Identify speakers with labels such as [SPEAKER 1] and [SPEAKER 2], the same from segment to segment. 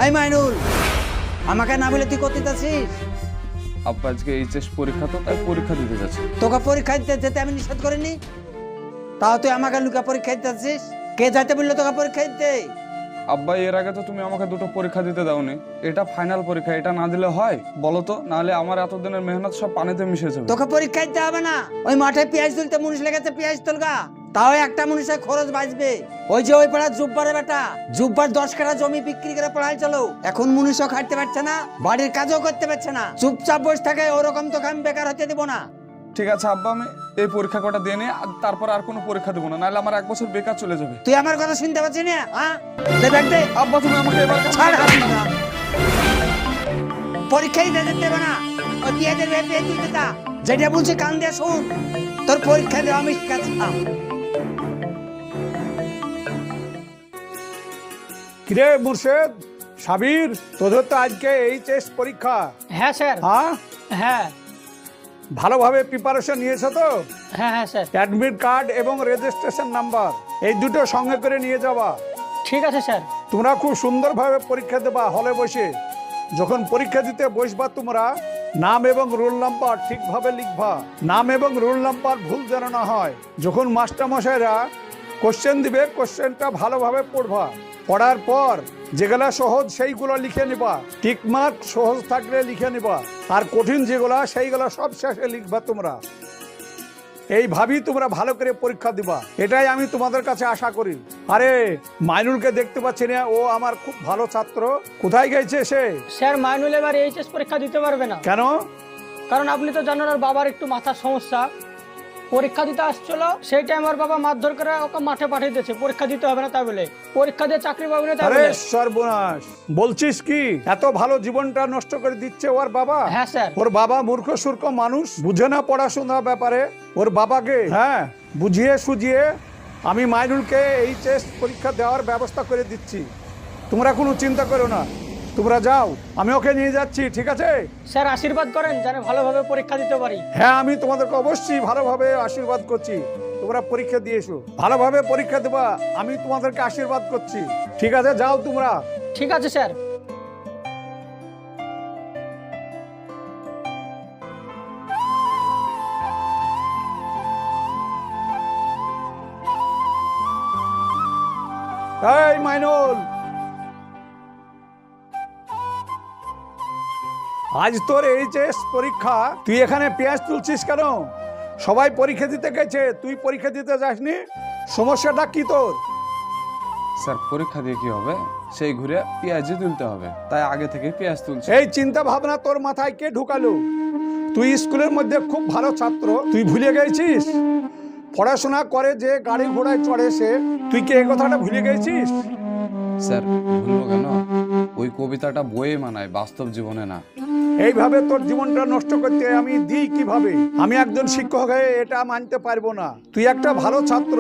[SPEAKER 1] এই মাইনুল, আমাকে না বলে তুই করতে যাচ্ছিস?
[SPEAKER 2] আব্বা আজকে এইচএস পরীক্ষা, তো তাই পরীক্ষা দিতে যাচ্ছি।
[SPEAKER 1] তোকে পরীক্ষা দিতে যেতে আমি নিষেধ করিনি, তাও তুই আমাকে লুকা পরীক্ষা দিতে যাচ্ছিস? কে যাইতে বললো তোকে পরীক্ষা দিতে?
[SPEAKER 2] আব্বা এর আগে তো তুমি আমাকে দুটো পরীক্ষা দিতে দাওনি, এটা ফাইনাল পরীক্ষা, এটা না দিলে হয় বলো তো? নাহলে আমার এতদিনের মেহনত সব পানিতে মিশে যাবে।
[SPEAKER 1] তোকে পরীক্ষা দিতে হবে না, ওই মাঠে পেঁয়াজ তুলতে মুনিশ লেগেছে, পেঁয়াজ তুলগা, তাও একটা মানুষের খরচ বাঁচবে। ওই যে ওই পাড়া জুব্বারে বেটা, জুব্বার 10 কাঠা জমি বিক্রি করে পড়াই চলো, এখন মুনিশও খাটতে পারছে না, বাড়ির কাজও করতে পারছে না, চুপচাপ বসে থাকে, ওরকম তোকে আমি বেকার হতে দিব না।
[SPEAKER 2] ঠিক আছে আব্বা, আমি এই পরীক্ষা কটা দিয়ে নিই, আর তারপর আর কোনো পরীক্ষা দেবো না, নাহলে আমার 1 বছর বেকার চলে যাবে।
[SPEAKER 1] তুই আমার কথা শুনতে পাচ্ছিস না? হ্যাঁ, দে ব্যাগ দে।
[SPEAKER 2] আব্বা তুমি আমাকে এবার
[SPEAKER 1] ছাড় হাত না, পরীক্ষাই দিতে দেবে না, ওই পেঁয়াজের ভেবে পেঁয়াজ দিতে দা, যেটা বলছি কান দিয়ে শুন, তোর পরীক্ষা দেওয়া আমি শিখাচ্ছিলাম।
[SPEAKER 3] কিরে মুর্শেদ, সাবির, তোদের তো আজকে এইচএস পরীক্ষা।
[SPEAKER 4] হ্যাঁ স্যার।
[SPEAKER 3] হ্যাঁ,
[SPEAKER 4] হ্যাঁ
[SPEAKER 3] ভালোভাবে প্রিপারেশন নিয়েছো তো?
[SPEAKER 4] হ্যাঁ হ্যাঁ স্যার।
[SPEAKER 3] অ্যাডমিট কার্ড এবং রেজিস্ট্রেশন নাম্বার এই দুটো সঙ্গে করে নিয়ে যাবা।
[SPEAKER 4] ঠিক আছে স্যার।
[SPEAKER 3] তোমরা খুব সুন্দরভাবে পরীক্ষা দেবা, হলে বসে। যখন পরীক্ষা দিতে বসবা তোমরা নাম এবং রোল নাম্বার ঠিকভাবে লিখবা, নাম এবং রোল নাম্বার ভুল যেন না হয়। যখন মাস্টারমশাইরা কোশ্চেন দিবে, কোশ্চেনটা ভালোভাবে পড়বা, পড়ার পর যেগুলা সহজ সেইগুলো লিখে নিবা, টিক মার্ক সহজ থাকলে লিখে নিবা, আর কঠিন যেগুলা সেইগুলা সব শেষে লিখবা তোমরা। এইভাবেই তোমরা ভালো করে পরীক্ষা দিবা, এটাই আমি তোমাদের কাছে আশা করি। আরে মাইনুলকে দেখতে পাচ্ছি না, ও আমার খুব ভালো ছাত্র, কোথায় গেছে সে?
[SPEAKER 4] স্যার মাইনুল এবার এইচএস পরীক্ষা দিতে পারবে না।
[SPEAKER 3] কেন?
[SPEAKER 4] কারণ আপনি তো জানেন ওর বাবার একটু মাথার সমস্যা, পরীক্ষা দিতে আসছিল সেই টাইম ওর বাবা মারধর করে ওকে মাঠে পাঠিয়ে দিয়েছে, পরীক্ষা দিতে হবে না তাই বলে, পরীক্ষা দিয়ে চাকরি পাবে না তাই
[SPEAKER 3] আরে
[SPEAKER 4] বলে।
[SPEAKER 3] সর্বনাশ, বলছিস কি? এত ভালো জীবনটা নষ্ট করে দিচ্ছে ওর বাবা?
[SPEAKER 4] হ্যাঁ স্যার।
[SPEAKER 3] ওর বাবা মূর্খ সূর্খ মানুষ, বুঝে না পড়াশোনার ব্যাপারে। ওর বাবাকে হ্যাঁ বুঝিয়ে সুঝিয়ে আমি মাইনুলকে এইচএস পরীক্ষা দেওয়ার ব্যবস্থা করে দিচ্ছি, তোমরা কোনো চিন্তা করো না। তোমরা যাও, আমি ওকে নিয়ে যাচ্ছি, ঠিক আছে?
[SPEAKER 4] স্যার আশীর্বাদ করেন যেন ভালোভাবে পরীক্ষা দিতে পারি।
[SPEAKER 3] হ্যাঁ, আমি তোমাদেরকে অবশ্যই ভালোভাবে আশীর্বাদ করছি, তোমরা পরীক্ষা দিয়ে এসো, ভালোভাবে পরীক্ষা দেবা, আমি তোমাদেরকে আশীর্বাদ করছি, ঠিক আছে? যাও তোমরা।
[SPEAKER 4] ঠিক আছে স্যার।
[SPEAKER 3] এই মাইনুল, আজ তোর এইচএস পরীক্ষা, তুই এখানে পেঁয়াজ তুলছিস কেন? সবাই পরীক্ষা দিতে গেছে, তুই পরীক্ষা দিতে যাসনি, সমস্যাটা কি তোর?
[SPEAKER 2] স্যার পরীক্ষা দিয়ে কি হবে, সেই ঘুরে পেঁয়াজই তুলতে হবে, তাই আগে থেকে পেঁয়াজ তুলছি।
[SPEAKER 3] এই চিন্তা ভাবনা তোর মাথায় কে ঢুকালো? তুই স্কুলের মধ্যে খুব ভালো ছাত্র, তুই ভুলে গেছিস? পড়াশোনা করে যে গাড়ি ঘোড়ায় চড়ে সে, তুই কি এই কথাটা ভুলে গেছিস?
[SPEAKER 2] স্যার ভুলবো কেন, ওই কবিতাটা বইয়ে মানায়, বাস্তব জীবনে না।
[SPEAKER 3] এইভাবে তোর জীবনটা নষ্ট করতে আমি দিই কিভাবে? আমি একজন শিক্ষক হয়ে এটা মানতে পারবো না। তুই একটা ভালো ছাত্র,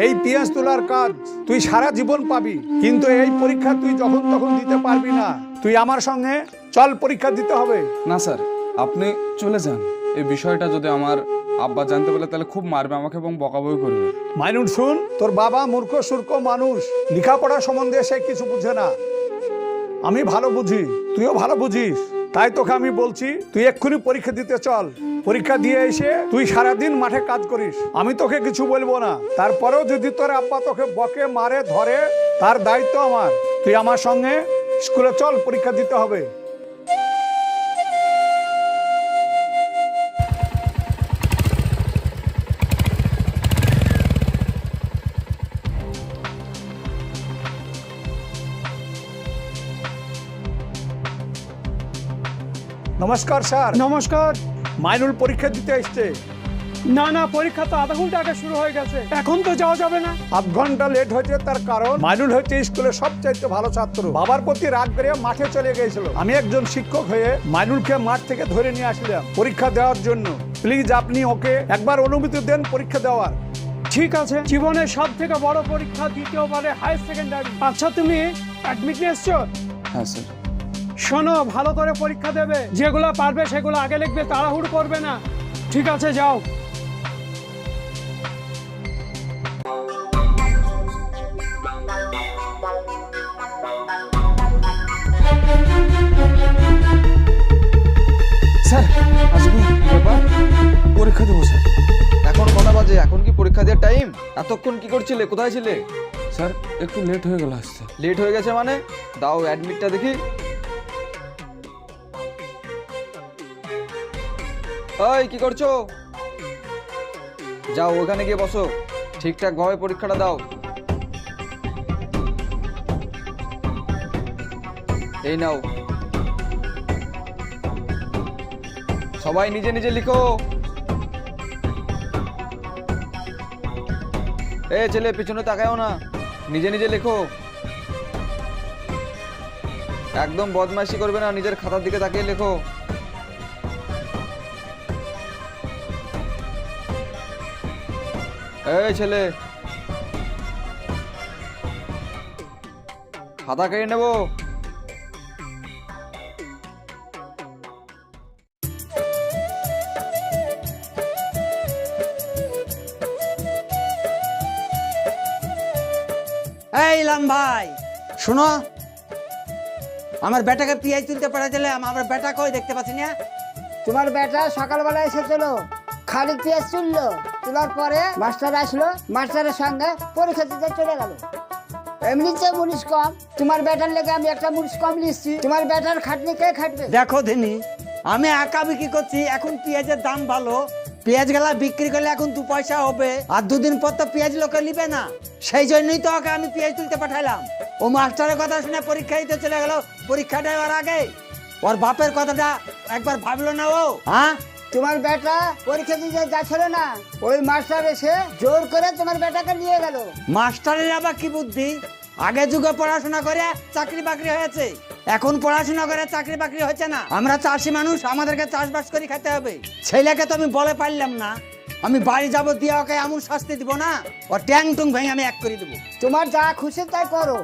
[SPEAKER 3] এই পেঁয়াজ তোলার কাজ তুই সারা জীবন পাবি, কিন্তু এই পরীক্ষা তুই যখন তখন দিতে পারবি না। তুই আমার সঙ্গে চল, পরীক্ষা দিতে হবে।
[SPEAKER 2] না স্যার, আপনি চলে যান, এই বিষয়টা যদি আমার আব্বা জানতে পারলে তাহলে খুব মারবে আমাকে এবং বকাবকি করবে।
[SPEAKER 3] মাইনুল শুন, তোর বাবা মূর্খ সূর্খ মানুষ, লেখাপড়া সম্বন্ধে সে কিছু বুঝে না, আমি ভালো বুঝি, তুইও ভালো বুঝিস, তাই তোকে আমি বলছি তুই এক্ষুনি পরীক্ষা দিতে চল। পরীক্ষা দিয়ে এসে তুই সারাদিন মাঠে কাজ করিস, আমি তোকে কিছু বলবো না। তারপরেও যদি তোর আব্বা তোকে বকে মারে ধরে, তার দায়িত্ব আমার। তুই আমার সঙ্গে স্কুলে চল, পরীক্ষা দিতে হবে। নমস্কার স্যার।
[SPEAKER 4] নমস্কার।
[SPEAKER 3] মাইনুল পরীক্ষা দিতে এসছে।
[SPEAKER 4] না না, পরীক্ষা তো আধা ঘন্টা আগে শুরু হয়ে গেছে, এখন তো যাওয়া যাবে না।
[SPEAKER 3] আধ ঘন্টা লেট হয়েছে, তার কারণ মাইনুল হচ্ছে স্কুলের সবচাইতে ভালো ছাত্র, বাবার প্রতি রাগ করে মাঠে চলে গিয়েছিল। আমি একজন শিক্ষক হয়ে মাইনুলকে মাঠ থেকে ধরে নিয়ে আসলাম পরীক্ষা দেওয়ার জন্য। প্লিজ আপনি ওকে একবার অনুমতি দেন পরীক্ষা দেওয়ার।
[SPEAKER 4] ঠিক আছে, জীবনের সব থেকে বড় পরীক্ষা, দ্বিতীয়বারে হায়ার সেকেন্ডারি। আচ্ছা তুমি অ্যাডমিট নিয়ে এসছো?
[SPEAKER 2] হ্যাঁ স্যার।
[SPEAKER 4] শোনো, ভালো করে পরীক্ষা দেবে, যেগুলো পারবে সেগুলো আগে লিখবে, তাড়াহুড়ো করবে না, ঠিক আছে? যাও।
[SPEAKER 2] পরীক্ষা দেবো স্যার।
[SPEAKER 5] এখন কটা বাজে? এখন কি পরীক্ষা দেওয়ার টাইম? এতক্ষণ কি করছিলে? কোথায় ছিলে?
[SPEAKER 2] স্যার একটু লেট হয়ে গেল আসতে।
[SPEAKER 5] লেট হয়ে গেছে মানে? দাও অ্যাডমিটটা দেখি। ওই কি করছো? যাও ওখানে গিয়ে বসো, ঠিকঠাক ভাবে পরীক্ষাটা দাও। এই নাও, সবাই নিজে নিজে লিখো। এ ছেলে, পিছনে তাকাও না, নিজে নিজে লেখো। একদম বদমাইশি করবে না, নিজের খাতার দিকে তাকিয়ে লেখো। এই ছেলে, খাতা কেড়ে নেবো।
[SPEAKER 1] এই ইলাম ভাই শোনো, আমার বেটাকে পিআই তুলতে পাঠাচ্ছিলাম, আমার বেটা কই দেখতে পাচ্ছি না।
[SPEAKER 6] তোমার বেটা সকালবেলা এসেছিল, খালি পেঁয়াজ তুললো, তোলার পরে মাস্টার আসলো, মাস্টারের সঙ্গে পরীক্ষা দিতে চলে গেল। এমনিতে মুনিশ কম, তোমার বেটার লেগে আমি একটা মুনিশ কম নিচ্ছি। তোমার বেটার খাটনি কে খাটবে?
[SPEAKER 1] দেখো দিনি, আমি একা বিক্রি করছি, এখন পেঁয়াজের দাম ভালো, পেঁয়াজ গেলা বিক্রি করলে এখন 2 পয়সা হবে, আর 2 দিন পর তো পেঁয়াজ লোকে নিবে না, সেই জন্যই তো ওকে আমি পেঁয়াজ তুলতে পাঠাইলাম। ও মাস্টারের কথা শুনে পরীক্ষা দিতে চলে গেল, পরীক্ষা দেওয়ার আগে ওর বাপের কথাটা একবার ভাবলো না ও। হ্যাঁ,
[SPEAKER 6] তোমার বেটা পরীক্ষা দিতে যাচ্ছিল না, ওই মাস্টার এসে জোর করে তোমার বেটাকে নিয়ে গেল।
[SPEAKER 1] মাস্টারের আবার কি বুদ্ধি, আগে যুগে পড়াশোনা করে চাকরি বাকরি হয়েছে, এখন পড়াশোনা করে চাকরি বাকরি হচ্ছে না। আমরা চাষি মানুষ, আমাদেরকে চাষবাস করে খেতে হবে। ছেলেকে তো আমি বলে পারলাম না, আমি বাড়ি যাবো দিয়ে ওকে এমন শাস্তি দিব না, ও ট্যাং টুং ভেঙে আমি এক করে দেবো।
[SPEAKER 6] তোমার যা খুশি তাই করো।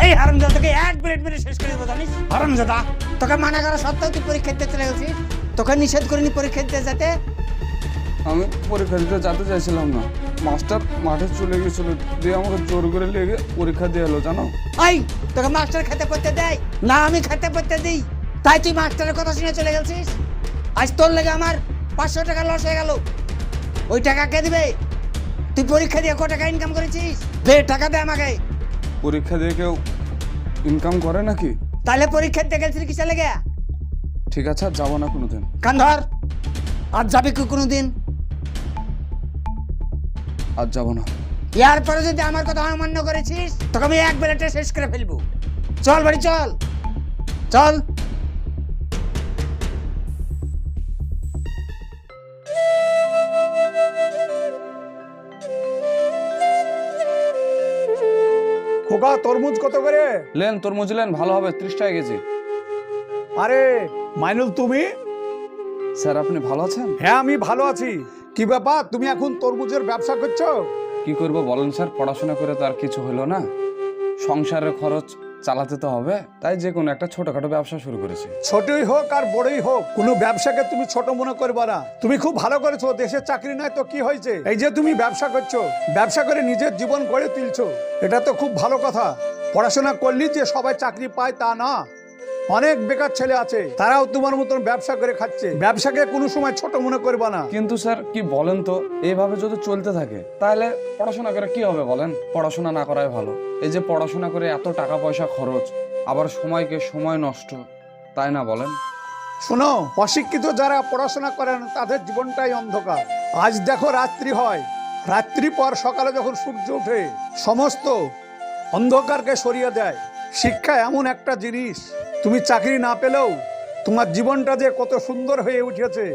[SPEAKER 1] এই হারামজাদাকে এক মিনিট মেরে শেষ করে দেবো জানিস। হারামজাদা, তোকে মানা করা সত্ত্বেও তুই পরীক্ষা দিতে চলে গেছিস, তোকে নিষেধ করিনি পরীক্ষা দিতে যেতে।
[SPEAKER 2] আমি পরীক্ষা দিতে যেতে চাইছিলাম না, মাস্টার মাঠে চলে গেছিল, দিয়ে আমাকে জোর করে লেগে পরীক্ষা দিয়ে এলো জানো।
[SPEAKER 1] এই তোকে মাস্টার খেতে পড়তে দেয় না, আমি খেতে পড়তে দিই, তাই তুই মাস্টারের কথা শুনে চলে গেছিস। আজ তোর লেগে আমার 500 টাকা লস হয়ে গেল, ওই টাকা কে দিবে? তুই পরীক্ষা দিয়ে কত টাকা ইনকাম করেছিস? দে টাকা দে আমাকে।
[SPEAKER 2] পরীক্ষা দিয়ে কেউ ইনকাম করে নাকি?
[SPEAKER 1] তাহলে পরীক্ষা দিতে গেছিস কিসে লেগে?
[SPEAKER 2] ঠিক আছে, আর যাবো না কোনোদিন।
[SPEAKER 1] কান ধর, আজ যাবি কি কোনোদিন?
[SPEAKER 2] আর যাবো না।
[SPEAKER 1] ইয়ার পরে যদি আমার কথা অমান্য করেছিস তোকে আমি এক বেলাতে শেষ করে ফেলবো। চল বাড়ি চল, চল।
[SPEAKER 3] খোকা, তরমুজ কত করে?
[SPEAKER 2] লেন তরমুজ লেন, ভালো হবে, 30 টাকা কেজি।
[SPEAKER 3] আরে মাইনুল, তুমি?
[SPEAKER 2] স্যার আপনি ভালো আছেন?
[SPEAKER 3] হ্যাঁ আমি ভালো আছি। কি ব্যাপার, তুমি এখন তরমুজের ব্যবসা করছো?
[SPEAKER 2] কি করব বলেন স্যার, পড়াশোনা করে তো আর কিছু হলো না, সংসারের খরচ চালাতে তো হবে, তাই যে কোনো একটা ছোটখাটো ব্যবসা শুরু করেছি।
[SPEAKER 3] ছোটই হোক আর বড়ই হোক, কোনো ব্যবসাকে তুমি ছোট মনে করবে না। তুমি খুব ভালো করেছো, দেশের চাকরি নয় তো কি হয়েছে, এই যে তুমি ব্যবসা করছো, ব্যবসা করে নিজের জীবন গড়ে তুলছো, এটা তো খুব ভালো কথা। পড়াশোনা করলি যে সবাই চাকরি পায় তা না, অনেক বেকার ছেলে আছে, তারাও তোমার মতন ব্যবসা করে খাচ্ছে। ব্যবসাকে কোনো সময় ছোট মনে করবে না।
[SPEAKER 2] কিন্তু স্যার কি বলেন তো, এইভাবে যদি চলতে থাকে তাহলে পড়াশোনা করে কি হবে বলেন? পড়াশোনা না করাই ভালো। এই যে পড়াশোনা করে এত টাকা পয়সা খরচ, আবার সময়কে সময় নষ্ট, তাই না বলেন?
[SPEAKER 3] শোনো, অশিক্ষিত যারা পড়াশোনা করেন তাদের জীবনটাই অন্ধকার। আজ দেখো রাত্রি হয়, রাত্রি পর সকালে যখন সূর্য ওঠে সমস্ত অন্ধকারকে সরিয়ে দেয়। শিক্ষা এমন একটা জিনিস, তুমি চাকরি না পেলেও তোমার জীবনটা যে কত সুন্দর হয়ে উঠেছে,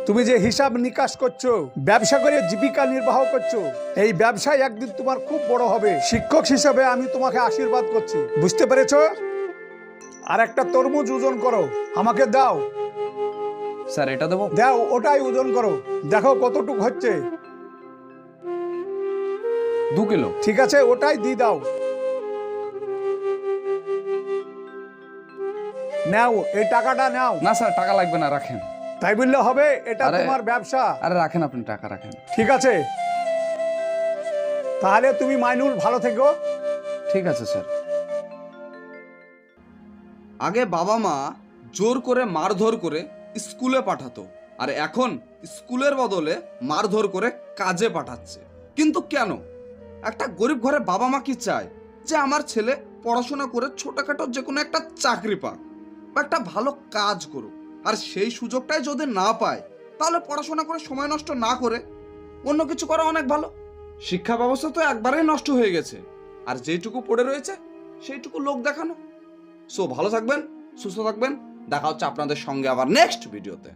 [SPEAKER 3] তুমি যে হিসাব নিকাশ করছো, ব্যবসা করে জীবিকা নির্বাহ করছো, এই ব্যবসায় একদিন তোমার খুব বড় হবে। শিক্ষক হিসেবে আমি তোমাকে আশীর্বাদ করছি, বুঝতে পেরেছো? আর একটা তরমুজ ওজন করো, আমাকে দাও।
[SPEAKER 2] স্যার এটা দেবো?
[SPEAKER 3] দাও, ওটাই ওজন করো, দেখো কতটুকু হচ্ছে।
[SPEAKER 2] 2 কিলো।
[SPEAKER 3] ঠিক আছে, ওটাই দিয়ে দাও। নাও, এই টাকাটা নাও।
[SPEAKER 2] না স্যার টাকা লাগবে না, রাখেন।
[SPEAKER 3] তাই বললে হবে? এটা
[SPEAKER 2] আরে-
[SPEAKER 3] তোমার ব্যবসা।
[SPEAKER 2] আরে রাখেন, আপনি টাকা রাখেন।
[SPEAKER 3] ঠিক আছে, তাহলে তুমি মাইনুল ভালো থেকো।
[SPEAKER 2] ঠিক আছে স্যার। আগে বাবা মা জোর করে মারধর করে স্কুলে পাঠাতো, আর এখন স্কুলের বদলে মারধর করে কাজে পাঠাচ্ছে। কিন্তু কেন? একটা গরিব ঘরে বাবা মা কি চায়? যে আমার ছেলে পড়াশোনা করে ছোটখাটো যে কোনো একটা চাকরি পাক বা একটা ভালো কাজ করুক। আর সেই সুযোগটাই যদি না পায়, তাহলে পড়াশোনা করে সময় নষ্ট না করে অন্য কিছু করা অনেক ভালো। শিক্ষা ব্যবস্থা তো একবারেই নষ্ট হয়ে গেছে, আর যেইটুকু পড়ে রয়েছে সেইটুকু লোক দেখানো। সো ভালো থাকবেন, সুস্থ থাকবেন, দেখা হচ্ছে আপনাদের সঙ্গে আবার নেক্সট ভিডিওতে।